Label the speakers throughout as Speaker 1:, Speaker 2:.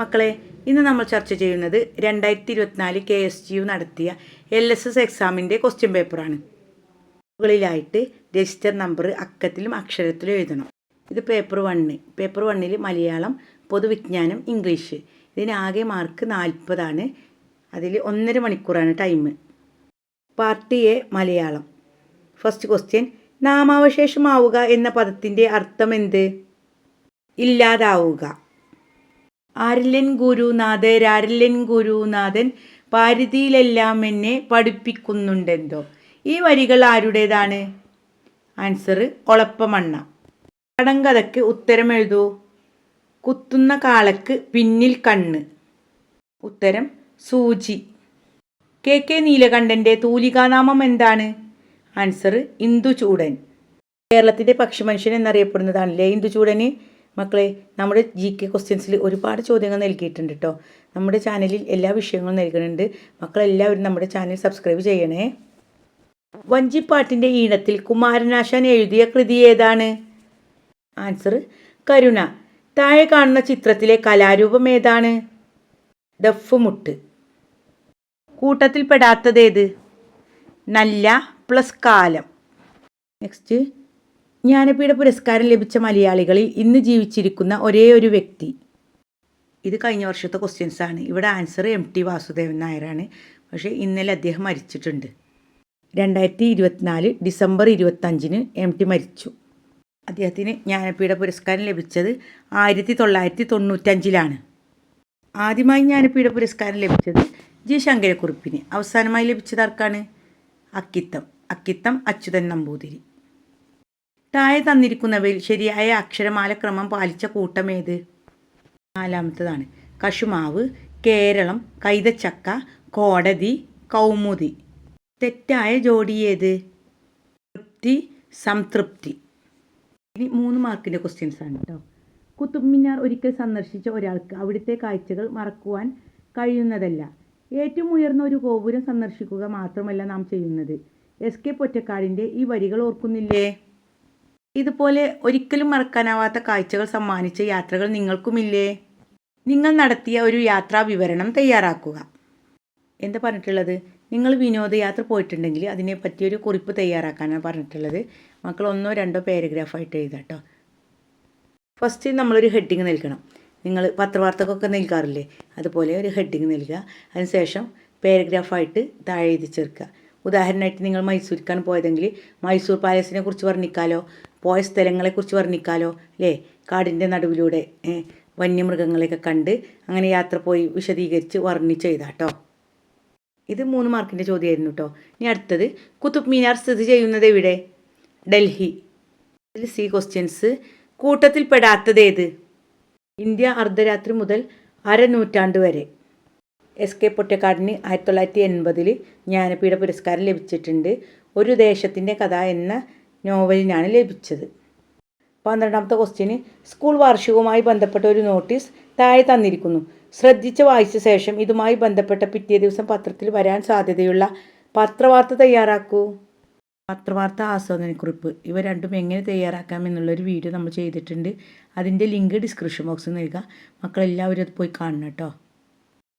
Speaker 1: മക്കളെ, ഇന്ന് നമ്മൾ ചർച്ച ചെയ്യുന്നത് 2024 KSGU നടത്തിയ LSS എക്സാമിൻ്റെ ക്വസ്റ്റ്യൻ പേപ്പറാണ്. മുകളിലായിട്ട് രജിസ്റ്റർ നമ്പർ അക്കത്തിലും അക്ഷരത്തിലും എഴുതണം. ഇത് പേപ്പർ 1. പേപ്പർ 1-ൽ മലയാളം, പൊതുവിജ്ഞാനം, ഇംഗ്ലീഷ്. ഇതിനാകെ മാർക്ക് 40 അതിൽ 1.5 മണിക്കൂറാണ് time. Part A Malayalam. First question, നാമാവശേഷമാവുക എന്ന പദത്തിൻ്റെ അർത്ഥം എന്ത്? ഇല്ലാതാവുക. ആരില്ലൻ ഗുരുനാഥൻ പാരിതിയിലെല്ലാം എന്നെ പഠിപ്പിക്കുന്നുണ്ടെന്തോ. ഈ വരികൾ ആരുടേതാണ്? ആൻസർ ഒളപ്പമണ്ണ. കടങ്കഥയ്ക്ക് ഉത്തരം എഴുതൂ. കുത്തുന്ന കാളയ്ക്ക് പിന്നിൽ കണ്ണ്. ഉത്തരം സൂചി. KK നീലകണ്ഠൻ്റെ തൂലികാനാമം എന്താണ്? ആൻസർ ഇന്ദുചൂടൻ. കേരളത്തിൻ്റെ പക്ഷിമനുഷ്യൻ എന്നറിയപ്പെടുന്നതാണല്ലേ ഇന്ദുചൂടന്. മക്കളെ, നമ്മുടെ GK ക്വസ്റ്റ്യൻസിൽ ഒരുപാട് ചോദ്യങ്ങൾ നൽകിയിട്ടുണ്ട് കേട്ടോ. നമ്മുടെ ചാനലിൽ എല്ലാ വിഷയങ്ങളും നൽകുന്നുണ്ട്. മക്കളെല്ലാവരും നമ്മുടെ ചാനൽ സബ്സ്ക്രൈബ് ചെയ്യണേ. വഞ്ചിപ്പാട്ടിൻ്റെ ഈണത്തിൽ കുമാരനാശാൻ എഴുതിയ കൃതി ഏതാണ്? ആൻസർ കരുണ. താഴെ കാണുന്ന ചിത്രത്തിലെ കലാരൂപം ഏതാണ്? ദഫ്മുട്ട്. കൂട്ടത്തിൽ പെടാത്തതേത്? നല്ല പ്ലസ് കാലം. നെക്സ്റ്റ്, ജ്ഞാനപീഠ പുരസ്കാരം ലഭിച്ച മലയാളികളിൽ ഇന്ന് ജീവിച്ചിരിക്കുന്ന ഒരേ ഒരു വ്യക്തി. ഇത് കഴിഞ്ഞ വർഷത്തെ ക്വസ്റ്റ്യൻസ് ആണ്. ഇവിടെ ആൻസർ MT വാസുദേവൻ നായരാണ്. പക്ഷേ ഇന്നലെ അദ്ദേഹം മരിച്ചിട്ടുണ്ട്. 2024 ഡിസംബർ 25-ന് MT മരിച്ചു. അദ്ദേഹത്തിന് ജ്ഞാനപീഠ പുരസ്കാരം ലഭിച്ചത് 1995-ലാണ്. ആദ്യമായി ജ്ഞാനപീഠ പുരസ്കാരം ലഭിച്ചത് G ശങ്കരക്കുറുപ്പിന്. അവസാനമായി ലഭിച്ചത് ആർക്കാണ്? അക്കിത്തം അച്യുതൻ നമ്പൂതിരി. താഴെ തന്നിരിക്കുന്നവയിൽ ശരിയായ അക്ഷരമാലക്രമം പാലിച്ച കൂട്ടമേത്? 4-ാമത്തേതാണ്. കശുമാവ്, കേരളം, കൈതച്ചക്ക, കോടതി, കൗമുദി. തെറ്റായ ജോഡി ഏത്? തൃപ്തി, സംതൃപ്തി. ഇനി 3 മാർക്കിൻ്റെ ക്വസ്റ്റ്യൻസ് ആണ് കേട്ടോ. കുത്തുബ് മിനാർ ഒരിക്കൽ സന്ദർശിച്ച ഒരാൾക്ക് അവിടുത്തെ കാഴ്ചകൾ മറക്കുവാൻ കഴിയുന്നതല്ല. ഏറ്റവും ഉയർന്ന ഒരു ഗോപുരം സന്ദർശിക്കുക മാത്രമല്ല നാം ചെയ്യുന്നത്. SK പൊറ്റക്കാടിൻ്റെ ഈ വരികൾ ഓർക്കുന്നില്ലേ? ഇതുപോലെ ഒരിക്കലും മറക്കാനാവാത്ത കാഴ്ചകൾ സമ്മാനിച്ച യാത്രകൾ നിങ്ങൾക്കുമില്ലേ? നിങ്ങൾ നടത്തിയ ഒരു യാത്രാ വിവരണം തയ്യാറാക്കുക. എന്താ പറഞ്ഞിട്ടുള്ളത്? നിങ്ങൾ വിനോദയാത്ര പോയിട്ടുണ്ടെങ്കിൽ അതിനെപ്പറ്റിയൊരു കുറിപ്പ് തയ്യാറാക്കാനാണ് പറഞ്ഞിട്ടുള്ളത്. മക്കൾ 1-2 പാരഗ്രാഫായിട്ട് എഴുതാം കേട്ടോ. ഫസ്റ്റ് നമ്മളൊരു ഹെഡിങ് നൽകണം. നിങ്ങൾ പത്രവാർത്തക്കൊക്കെ നൽകാറില്ലേ, അതുപോലെ ഒരു ഹെഡിങ് നൽകുക. അതിനുശേഷം പാരഗ്രാഫായിട്ട് താഴെ എഴുതി ചേർക്കുക. ഉദാഹരണമായിട്ട് നിങ്ങൾ മൈസൂർക്കാണ് പോയതെങ്കിൽ മൈസൂർ പാലസിനെ കുറിച്ച് വർണ്ണിക്കാലോ, പോയ സ്ഥലങ്ങളെക്കുറിച്ച് വർണ്ണിക്കാലോ അല്ലേ. കാടിൻ്റെ നടുവിലൂടെ വന്യമൃഗങ്ങളെയൊക്കെ കണ്ട് അങ്ങനെ യാത്ര പോയി വിശദീകരിച്ച് വർണ്ണിച്ച് എഴുതാം കേട്ടോ. ഇത് 3 മാർക്കിൻ്റെ ചോദ്യമായിരുന്നു കേട്ടോ. ഇനി അടുത്തത്, കുത്തുബ് മിനാർ സ്ഥിതി ചെയ്യുന്നത് എവിടെ? ഡൽഹി. ഇതിൽ C ക്വസ്റ്റ്യൻസ്. കൂട്ടത്തിൽ പെടാത്തതേത്? ഇന്ത്യ അർദ്ധരാത്രി മുതൽ അരനൂറ്റാണ്ട് വരെ. SK പൊറ്റക്കാടിന് 1980 ജ്ഞാനപീഠ പുരസ്കാരം ലഭിച്ചിട്ടുണ്ട്. ഒരു ദേശത്തിൻ്റെ കഥ എന്ന നോവലിനാണ് ലഭിച്ചത്. 12-ാമത്തെ ക്വസ്റ്റ്യന്, സ്കൂൾ വാർഷികവുമായി ബന്ധപ്പെട്ട ഒരു നോട്ടീസ് താഴെ തന്നിരിക്കുന്നു. ശ്രദ്ധിച്ച് വായിച്ച ശേഷം ഇതുമായി ബന്ധപ്പെട്ട പിറ്റേ ദിവസം പത്രത്തിൽ വരാൻ സാധ്യതയുള്ള പത്രവാർത്ത തയ്യാറാക്കൂ. പത്രവാർത്ത, ആസ്വാദനക്കുറിപ്പ് ഇവ രണ്ടും എങ്ങനെ തയ്യാറാക്കാം എന്നുള്ളൊരു വീഡിയോ നമ്മൾ ചെയ്തിട്ടുണ്ട്. അതിൻ്റെ ലിങ്ക് ഡിസ്ക്രിപ്ഷൻ ബോക്സിൽ നൽകുക. മക്കളെല്ലാവരും അത് പോയി കാണണം കേട്ടോ.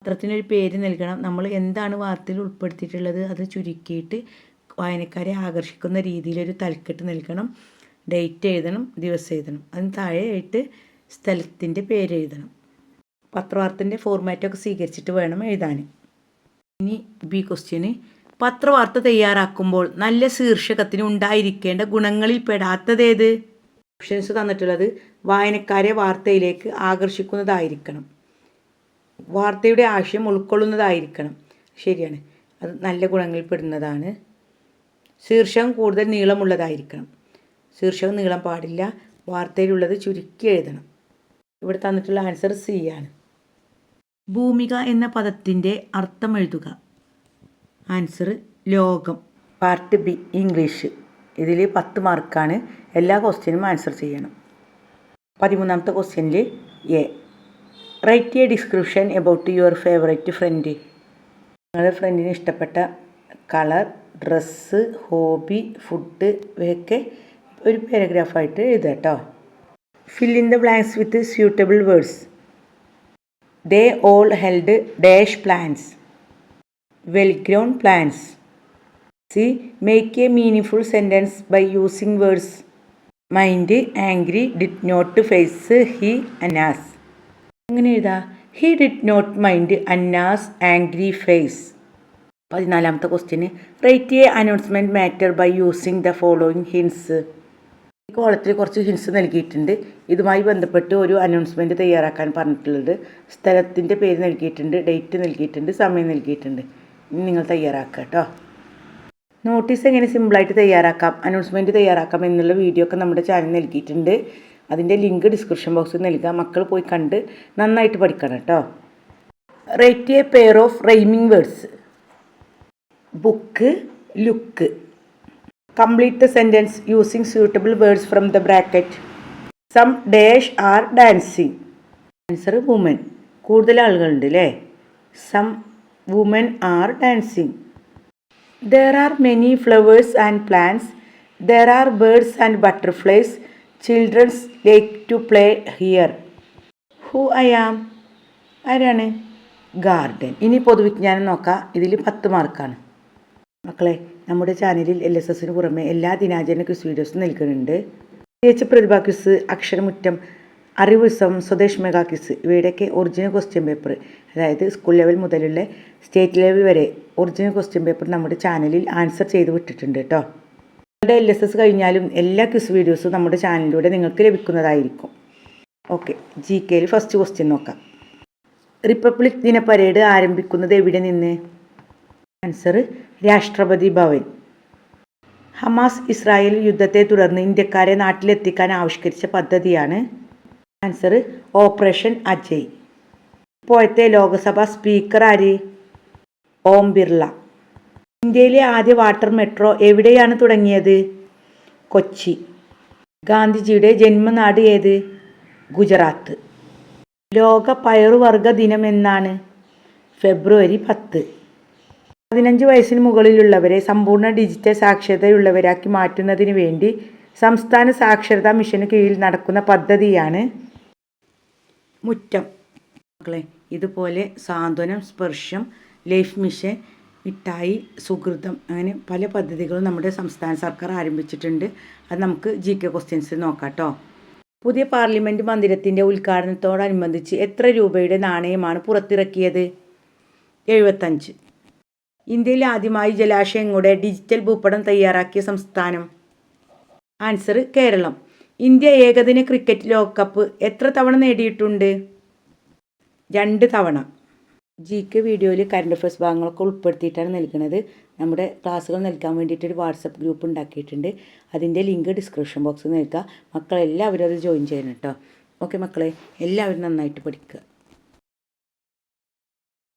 Speaker 1: പത്രത്തിനൊരു പേര് നൽകണം. നമ്മൾ എന്താണ് വാർത്തയിൽ ഉൾപ്പെടുത്തിയിട്ടുള്ളത് അത് ചുരുക്കിയിട്ട് വായനക്കാരെ ആകർഷിക്കുന്ന രീതിയിലൊരു തലക്കെട്ട് നൽകണം. ഡേറ്റ് എഴുതണം, ദിവസം എഴുതണം. അതിന് താഴെയായിട്ട് സ്ഥലത്തിൻ്റെ പേര് എഴുതണം. പത്രവാർത്തൻ്റെ ഫോർമാറ്റൊക്കെ സ്വീകരിച്ചിട്ട് വേണം എഴുതാൻ. ഇനി B ക്വസ്റ്റ്യന്, പത്രവാർത്ത തയ്യാറാക്കുമ്പോൾ നല്ല ശീർഷകത്തിന് ഉണ്ടായിരിക്കേണ്ട ഗുണങ്ങളിൽ പെടാത്തതേത്? ഓപ്ഷൻസ് തന്നിട്ടുള്ളത് വായനക്കാരെ വാർത്തയിലേക്ക് ആകർഷിക്കുന്നതായിരിക്കണം, വാർത്തയുടെ ആശയം ഉൾക്കൊള്ളുന്നതായിരിക്കണം. ശരിയാണ്, അത് നല്ല ഗുണങ്ങളിൽ പെടുന്നതാണ്. ശീർഷകം കൂടുതൽ നീളമുള്ളതായിരിക്കണം. ശീർഷകം നീളം പാടില്ല. വാർത്തയിലുള്ളത് ചുരുക്കി എഴുതണം. ഇവിടെ തന്നിട്ടുള്ള ആൻസർ C ആണ്. ഭൂമിക എന്ന പദത്തിൻ്റെ അർത്ഥം എഴുതുക. ആൻസർ ലോകം. Part B English. ഇതിൽ 10 മാർക്കാണ്. എല്ലാ ക്വസ്റ്റ്യനും ആൻസർ ചെയ്യണം. 13-ാമത്തെ ക്വസ്റ്റ്യനിൽ A, write a description about your favourite friend. നിങ്ങളുടെ ഫ്രണ്ടിന് ഇഷ്ടപ്പെട്ട കളർ, ഡ്രസ്സ്, ഹോബി, ഫുഡ് ഇവയൊക്കെ ഒരു പാരഗ്രാഫായിട്ട് എഴുതുക കേട്ടോ. Fill in the blanks with suitable words. They all held dash plans. Well-grown plans. C. Make a meaningful sentence by using words. Mind angry did not face he Anna's. എങ്ങനെ എഴുതാ? He did not mind Anna's angry face. 14ാമത്തെ ക്വസ്റ്റ്യന് write a announcement matter by using the following hints. ഈ കോളത്തിൽ കുറച്ച് hints നൽകിയിട്ടുണ്ട്. ഇതുമായി ബന്ധപ്പെട്ട് ഒരു അനൗൺസ്മെൻറ്റ് തയ്യാറാക്കാൻ പറഞ്ഞിട്ടുള്ളത്. സ്ഥലത്തിൻ്റെ പേര് നൽകിയിട്ടുണ്ട്, ഡേറ്റ് നൽകിയിട്ടുണ്ട്, സമയം നൽകിയിട്ടുണ്ട്. ഇനി നിങ്ങൾ തയ്യാറാക്കുക കേട്ടോ. നോട്ടീസ് എങ്ങനെ സിമ്പിളായിട്ട് തയ്യാറാക്കാം, അനൗൺസ്മെൻറ്റ് തയ്യാറാക്കാം എന്നുള്ള വീഡിയോ ഒക്കെ നമ്മുടെ ചാനൽ നൽകിയിട്ടുണ്ട്. അതിൻ്റെ ലിങ്ക് ഡിസ്ക്രിപ്ഷൻ ബോക്സിൽ നൽകുക. മക്കൾ പോയി കണ്ട് നന്നായിട്ട് പഠിക്കണം കേട്ടോ. Write a pair of rhyming words. Book, look. Complete the sentence using suitable words from the bracket. Some dash are dancing. Answer women. കൂടുതൽ ആളുകളുണ്ട് അല്ലേ? Some women are dancing. There are many flowers and plants. There are birds and butterflies. Children like to play here. Who I am? ആരാണ്? Garden. ഇനി പൊതുവിജ്ഞാനം നോക്കാം. ഇതിൽ 10 മാർക്കാണ്. മക്കളെ, നമ്മുടെ ചാനലിൽ LSSന് പുറമെ എല്ലാ ദിനാചരണ ക്വിസ് വീഡിയോസും നൽകുന്നുണ്ട്. Prathibha quiz, Aksharamuttam, Arivulsavam, Swadesh mega quiz ഇവയുടെയൊക്കെ ഒറിജിനൽ ക്വസ്റ്റ്യൻ പേപ്പർ, അതായത് സ്കൂൾ ലെവൽ മുതലുള്ള സ്റ്റേറ്റ് ലെവൽ വരെ ഒറിജിനൽ ക്വസ്റ്റ്യൻ പേപ്പർ നമ്മുടെ ചാനലിൽ ആൻസർ ചെയ്ത് വിട്ടിട്ടുണ്ട് കേട്ടോ. നിങ്ങളുടെ LSS കഴിഞ്ഞാലും എല്ലാ ക്വിസ് വീഡിയോസും നമ്മുടെ ചാനലിലൂടെ നിങ്ങൾക്ക് ലഭിക്കുന്നതായിരിക്കും. ഓക്കെ, GKയിൽ ഫസ്റ്റ് ക്വസ്റ്റ്യൻ നോക്കാം. റിപ്പബ്ലിക് ദിന പരേഡ് ആരംഭിക്കുന്നത് എവിടെ നിന്ന്? ആൻസർ രാഷ്ട്രപതി ഭവൻ. ഹമാസ് ഇസ്രായേൽ യുദ്ധത്തെ തുടർന്ന് ഇന്ത്യക്കാരെ നാട്ടിലെത്തിക്കാൻ ആവിഷ്കരിച്ച പദ്ധതിയാണ്. Answer operation Ajay. ഇപ്പോഴത്തെ ലോക്സഭാ സ്പീക്കർ ആര്? ഓം ബിർള. ഇന്ത്യയിലെ ആദ്യ വാട്ടർ മെട്രോ എവിടെയാണ് തുടങ്ങിയത്? കൊച്ചി. ഗാന്ധിജിയുടെ ജന്മനാട് ഏത്? ഗുജറാത്ത്. ലോക പയറുവർഗ ദിനം എന്നാണ്? ഫെബ്രുവരി 10. 15 വയസ്സിന് മുകളിലുള്ളവരെ സമ്പൂർണ്ണ ഡിജിറ്റൽ സാക്ഷരതയുള്ളവരാക്കി മാറ്റുന്നതിന് വേണ്ടി സംസ്ഥാന സാക്ഷരതാ മിഷന് കീഴിൽ നടക്കുന്ന പദ്ധതിയാണ് മുറ്റം. മക്കളെ, ഇതുപോലെ സാന്ത്വനം, സ്പർശം, ലൈഫ് മിഷൻ, മിഠായി, സുഹൃതം, അങ്ങനെ പല പദ്ധതികളും നമ്മുടെ സംസ്ഥാന സർക്കാർ ആരംഭിച്ചിട്ടുണ്ട്. അത് നമുക്ക് GK ക്വസ്റ്റ്യൻസ് നോക്കാം കേട്ടോ. പുതിയ പാർലമെൻറ്റ് മന്ദിരത്തിൻ്റെ ഉദ്ഘാടനത്തോടനുബന്ധിച്ച് എത്ര രൂപയുടെ നാണയമാണ് പുറത്തിറക്കിയത്? 75. ഇന്ത്യയിൽ ആദ്യമായി ജലാശയങ്ങളുടെ ഡിജിറ്റൽ ഭൂപടം തയ്യാറാക്കിയ സംസ്ഥാനം? ആൻസർ കേരളം. ഇന്ത്യ ഏകദിന ക്രിക്കറ്റ് ലോകകപ്പ് എത്ര തവണ നേടിയിട്ടുണ്ട്? 2 തവണ. GK വീഡിയോയിൽ കറണ്ട് അഫയേഴ്സ് ഭാഗങ്ങളൊക്കെ ഉൾപ്പെടുത്തിയിട്ടാണ് നൽകുന്നത്. നമ്മുടെ ക്ലാസ്സുകൾ നൽകാൻ വേണ്ടിയിട്ടൊരു വാട്സപ്പ് ഗ്രൂപ്പ് ഉണ്ടാക്കിയിട്ടുണ്ട്. അതിൻ്റെ ലിങ്ക് ഡിസ്ക്രിപ്ഷൻ ബോക്സിൽ നൽകുക. മക്കളെല്ലാവരും അത് ജോയിൻ ചെയ്യണം കേട്ടോ. ഓക്കെ മക്കളെ, എല്ലാവരും നന്നായിട്ട് പഠിക്കുക.